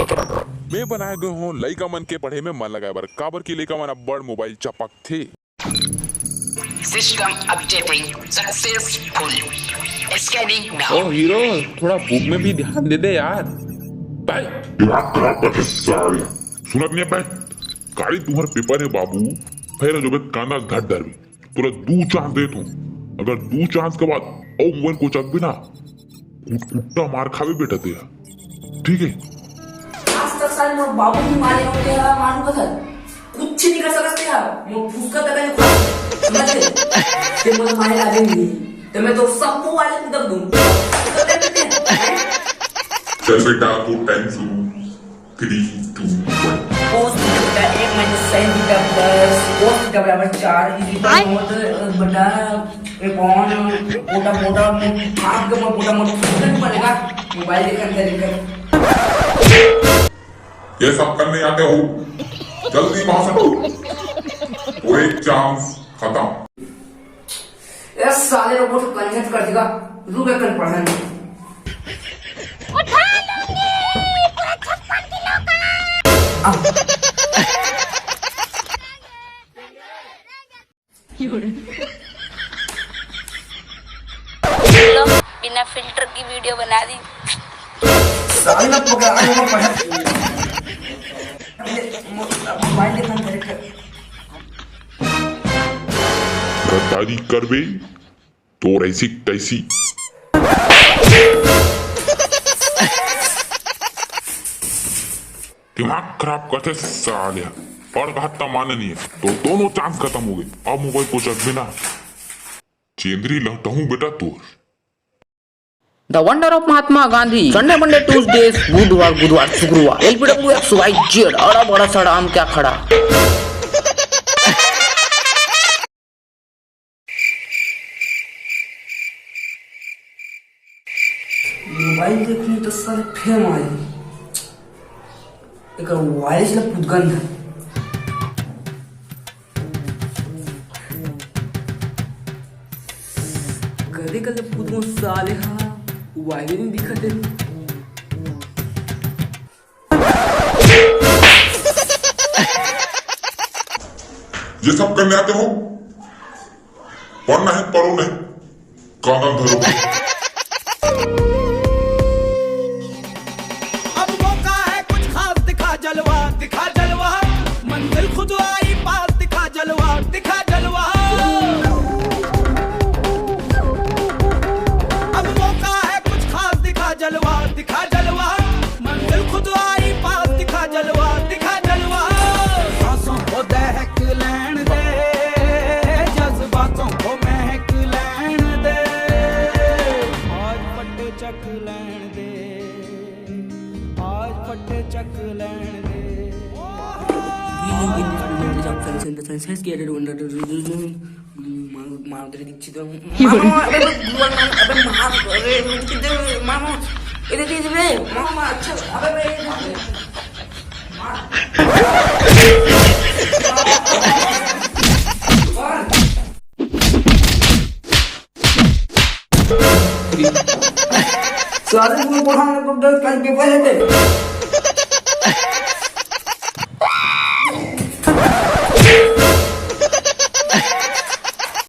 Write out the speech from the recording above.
मैं बनाए गए हूँ लइका मन के पढ़े में मन लगाए बर काबर की लइका मन अब बड़ मोबाइल चपक थे। सिस्टम अपडेटिंग सक्सेसफुल स्कैनिंग ओ नाउ। हीरो, थोड़ा बुक में भी ध्यान दे दे यार। भाई दिमाग खराब करके साले सुनत नहीं है। गाड़ी तुम्हारे पेपर है बाबू, फिर जो बेत काना घट डर भी तुरा दू चांस दे तू। अगर दू चांस के बाद ओ मोबाइल को चक भी ना कुट्टा मार खावे बेटा तेरा, ठीक है? आज तक साले मोर बाबू भी मारे होते हैं, मालूम का था कुछ नहीं कर सकते यार। मोर फुसका तक नहीं खा समझ गए ते मोर मारे लागे नहीं तो मैं तो सबको वाले को दब दूं। चल बेटा तो टाइम शुरू 3 2 1। पोस्ट का 1 - sin theta plus cos theta बराबर 4 इज इक्वल मोड बटा कौन मोटा मोटा हाथ का मोटा मोटा नहीं पड़ेगा मोबाइल देखकर करेंगे। ये सब करने आते हो, जल्दी वहां से उठ। वो एक चांस खत्म। ये साले रोबोट को कंजेक्ट कर देगा, रुक एक कर पढ़ा नहीं। उठा लूंगी पूरा 56 किलो का। बिना फिल्टर की वीडियो बना दी। साले ना पकड़ा आने पढ़ा मोबाइल देखना करेक्ट। गद्दारी करबे तो ऐसी तैसी। दिमाग खराब करते साले, पढ़ का हत्ता माने नहीं है तो दोनों चांस खत्म हो गए। अब मोबाइल को चक बिना चेंद्री लौटा हूँ बेटा तू। The wonder of Mahatma Gandhi. Sunday Monday Tuesday बुधवार गुरुवार शुक्रवार LPWXYZ अड़ा बड़ा सड़ा आम क्या खड़ा। मोबाइल देखने तो साले फेम आए एक वायरस ना पुदगंध है। कदे कदे पुदगो साले हाँ वायरस नहीं दिखते। ये सब करने आते हो, पढ़ना है पढ़ो नहीं, कागज धरो। अब मौका है कुछ खास, दिखा जलवा मंजिल खुद आई पास, दिखा जलवा अब मौका है कुछ खास, दिखा जलवा मंजिल खुद आई पास, दिखा जलवा सांसों को दहक लैन दे, जज्बातों को महक लैन दे, आज फटे चक लैन दे, आज फटे चक लैन दे। सारे को पढ़ाने को डर कल पेपर है।